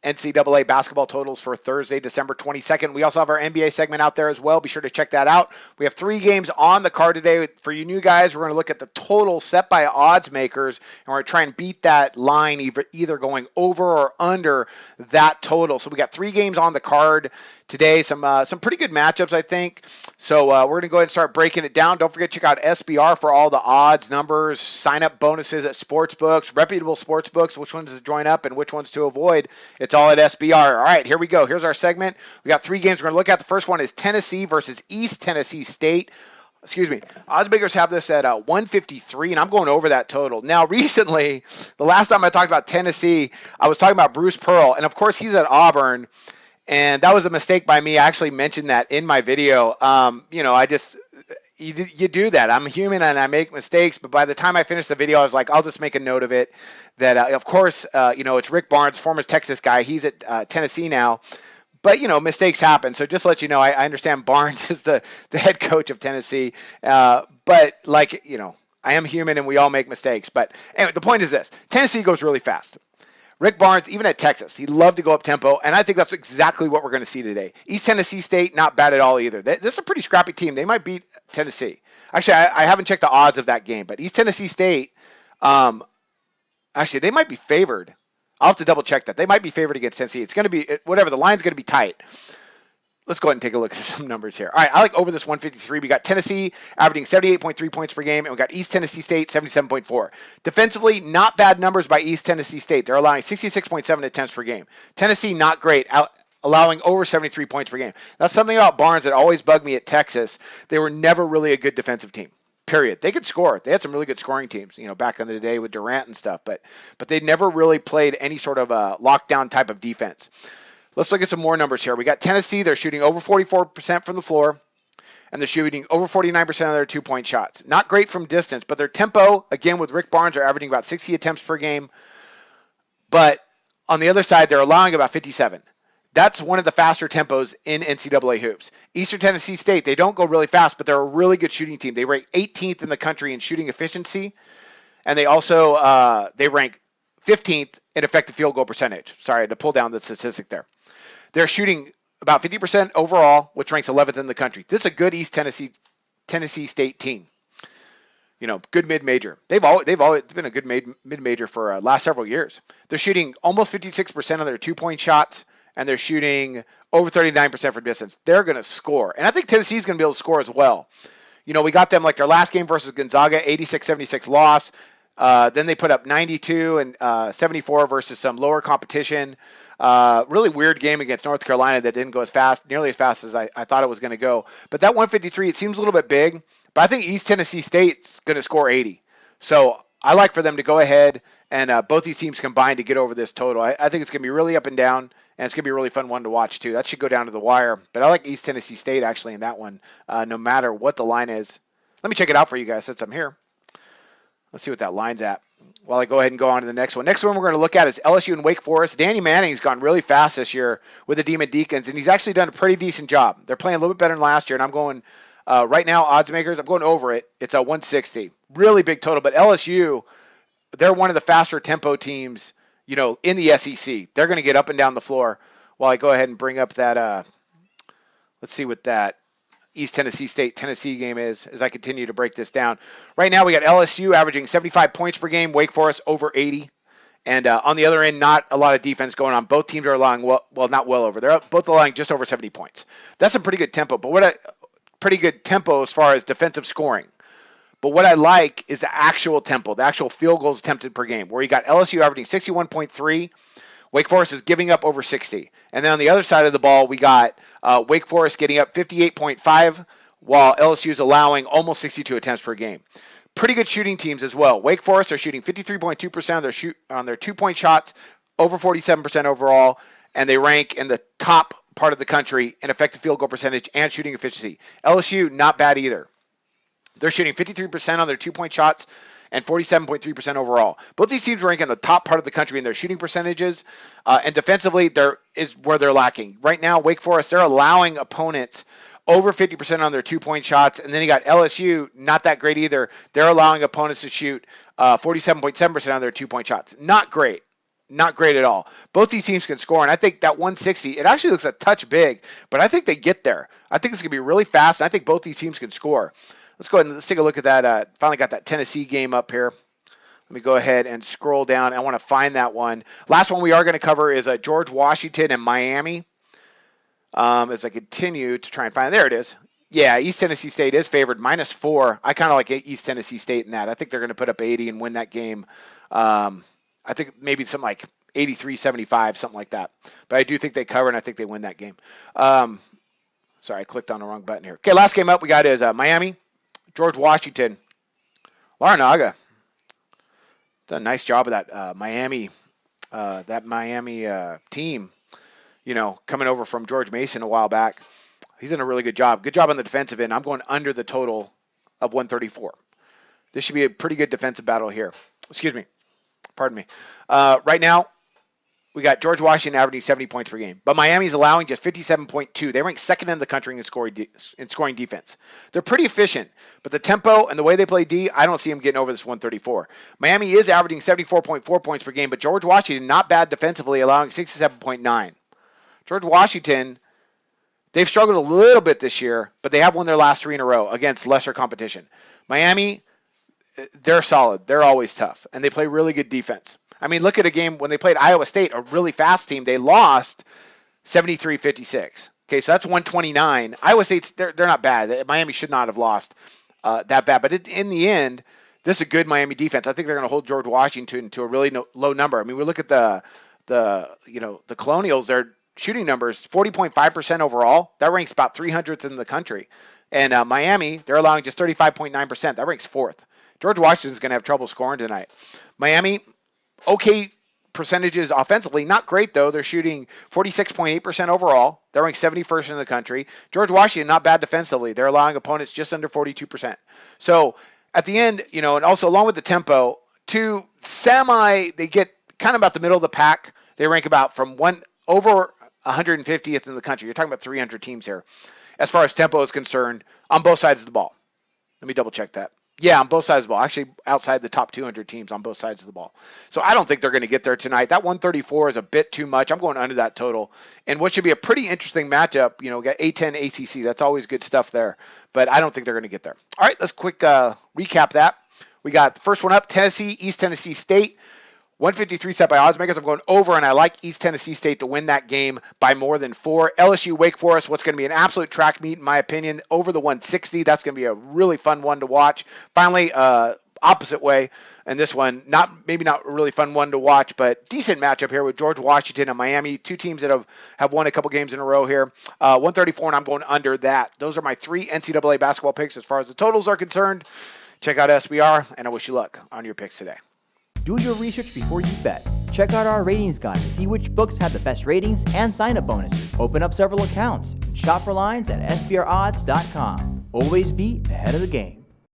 NCAA basketball totals for Thursday, December 22nd. We also have our NBA segment out there as well. Be sure to check that out. We have 3 games on the card today. For you new guys, we're going to look at the total set by odds makers, and we're going to try and beat that line either going over or under that total. So we got 3 games on the card today. Some pretty good matchups, I think. So we're going to go ahead and start breaking it down. Don't forget to check out SBR for all the odds, numbers, sign-up bonuses at sportsbooks, reputable sportsbooks, which ones to join up and which ones to avoid. It's all at SBR. All right, here we go. Here's our segment. We got 3 games we're going to look at. The first one is Tennessee versus East Tennessee State. Excuse me. Oddsmakers have this at 153, and I'm going over that total. Now, recently, the last time I talked about Tennessee, I was talking about Bruce Pearl, and of course, he's at Auburn. And that was a mistake by me. I actually mentioned that in my video. You do that. I'm human and I make mistakes. But by the time I finished the video, I was like, I'll just make a note of it. That, of course, it's Rick Barnes, former Texas guy. He's at Tennessee now. But, mistakes happen. So just to let you know, I understand Barnes is the head coach of Tennessee. But, I am human and we all make mistakes. But anyway, the point is this. Tennessee goes really fast. Rick Barnes, even at Texas, he loved to go up tempo, and I think that's exactly what we're going to see today. East Tennessee State, not bad at all either. This is a pretty scrappy team. They might beat Tennessee. Actually, I haven't checked the odds of that game, but East Tennessee State, they might be favored. I'll have to double check that. They might be favored against Tennessee. It's going to be, whatever, the line's going to be tight. Let's go ahead and take a look at some numbers here. All right, I like over this 153. We got Tennessee averaging 78.3 points per game, and we got East Tennessee State 77.4. Defensively, not bad numbers by East Tennessee State. They're allowing 66.7 attempts per game. Tennessee, not great, allowing over 73 points per game. That's something about Barnes that always bugged me at Texas. They were never really a good defensive team. Period. They could score. They had some really good scoring teams, back in the day with Durant and stuff, but they never really played any sort of lockdown type of defense. Let's look at some more numbers here. We got Tennessee. They're shooting over 44% from the floor, and they're shooting over 49% of their 2-point shots. Not great from distance, but their tempo, again, with Rick Barnes, are averaging about 60 attempts per game. But on the other side, they're allowing about 57. That's one of the faster tempos in NCAA hoops. Eastern Tennessee State, they don't go really fast, but they're a really good shooting team. They rank 18th in the country in shooting efficiency, and they also they rank 15th in effective field goal percentage. Sorry, to pull down the statistic there. They're shooting about 50% overall, which ranks 11th in the country. This is a good East Tennessee State team. Good mid-major. They've always been a good mid-major for last several years. They're shooting almost 56% of their 2-point shots, and they're shooting over 39% for distance. They're going to score. And I think Tennessee's going to be able to score as well. We got them like their last game versus Gonzaga, 86-76 loss. Then they put up 92 and 74 versus some lower competition. Really weird game against North Carolina that didn't go nearly as fast as I thought it was going to go. But that 153, it seems a little bit big. But I think East Tennessee State's going to score 80. So I like for them to go ahead and both these teams combine to get over this total. I think it's going to be really up and down, and it's going to be a really fun one to watch too. That should go down to the wire. But I like East Tennessee State actually in that one, no matter what the line is. Let me check it out for you guys since I'm here. Let's see what that line's at while I go ahead and go on to the next one. Next one we're going to look at is LSU and Wake Forest. Danny Manning's gone really fast this year with the Demon Deacons, and he's actually done a pretty decent job. They're playing a little bit better than last year, and I'm going right now, odds makers, I'm going over it. It's a 160. Really big total, but LSU, they're one of the faster tempo teams, in the SEC. They're going to get up and down the floor while I go ahead and bring up that, let's see what that East Tennessee State Tennessee game is as I continue to break this down. Right now we got LSU averaging 75 points per game, Wake Forest over 80. And on the other end, not a lot of defense going on. Both teams are allowing, not well over. They're both allowing just over 70 points. That's a pretty good tempo, but pretty good tempo as far as defensive scoring. But what I like is the actual tempo, the actual field goals attempted per game, where you got LSU averaging 61.3. Wake Forest is giving up over 60. And then on the other side of the ball, we got Wake Forest getting up 58.5, while LSU is allowing almost 62 attempts per game. Pretty good shooting teams as well. Wake Forest are shooting 53.2% on their 2-point shots, over 47% overall, and they rank in the top part of the country in effective field goal percentage and shooting efficiency. LSU, not bad either. They're shooting 53% on their 2-point shots and 47.3% overall. Both these teams rank in the top part of the country in their shooting percentages, and defensively, there is where they're lacking. Right now, Wake Forest, they're allowing opponents over 50% on their 2-point shots, and then you got LSU, not that great either. They're allowing opponents to shoot 47.7% on their 2-point shots. Not great. not great at all. Both these teams can score, and I think that 160, it actually looks a touch big, but I think they get there. I think it's going to be really fast, and I think both these teams can score. Let's go ahead and let's take a look at that. Finally got that Tennessee game up here. Let me go ahead and scroll down. I want to find that one. Last one we are going to cover is George Washington and Miami. As I continue to try and find, there it is. Yeah, East Tennessee State is favored, -4. I kind of like East Tennessee State in that. I think they're going to put up 80 and win that game. I think maybe something like 83-75, something like that. But I do think they cover, and I think they win that game. Sorry, I clicked on the wrong button here. Okay, last game up we got is Miami, George Washington. Larinaga done a nice job of that Miami team, coming over from George Mason a while back. He's done a really good job. Good job on the defensive end. I'm going under the total of 134. This should be a pretty good defensive battle here. Excuse me. Pardon me. Right now, we got George Washington averaging 70 points per game, but Miami's allowing just 57.2. They rank second in the country in scoring defense. They're pretty efficient, but the tempo and the way they play D, I don't see them getting over this 134. Miami is averaging 74.4 points per game, but George Washington, not bad defensively, allowing 67.9. George Washington, they've struggled a little bit this year, but they have won their last 3 in a row against lesser competition. Miami, they're solid. They're always tough, and they play really good defense. I mean, look at a game when they played Iowa State, a really fast team. They lost 73-56. Okay, so that's 129. Iowa State's, they're not bad. Miami should not have lost that bad. But in the end, this is a good Miami defense. I think they're going to hold George Washington to a really low number. I mean, we look at the Colonials, their shooting numbers, 40.5% overall. That ranks about 300th in the country. And Miami, they're allowing just 35.9%. That ranks 4th. George Washington's going to have trouble scoring tonight. Miami, okay percentages offensively, not great though. They're shooting 46.8% overall. They're ranked 71st in the country. George Washington, not bad defensively. They're allowing opponents just under 42%. So at the end, and also along with the tempo, they get kind of about the middle of the pack. They rank about from over 150th in the country. You're talking about 300 teams here as far as tempo is concerned on both sides of the ball. Let me double check that. Yeah, on both sides of the ball. Actually, outside the top 200 teams on both sides of the ball. So I don't think they're going to get there tonight. That 134 is a bit too much. I'm going under that total. And what should be a pretty interesting matchup, we got A10 ACC. That's always good stuff there. But I don't think they're going to get there. All right, let's quick recap that. We got the first one up, Tennessee, East Tennessee State. 153 set by oddsmakers. I'm going over, and I like East Tennessee State to win that game by more than 4. LSU, Wake Forest, what's going to be an absolute track meet, in my opinion, over the 160. That's going to be a really fun one to watch. Finally, opposite way, and this one, maybe not a really fun one to watch, but decent matchup here with George Washington and Miami, 2 teams that have won a couple games in a row here. 134, and I'm going under that. Those are my 3 NCAA basketball picks as far as the totals are concerned. Check out SBR, and I wish you luck on your picks today. Do your research before you bet. Check out our ratings guide to see which books have the best ratings and sign-up bonuses. Open up several accounts and shop for lines at sbrodds.com. Always be ahead of the game.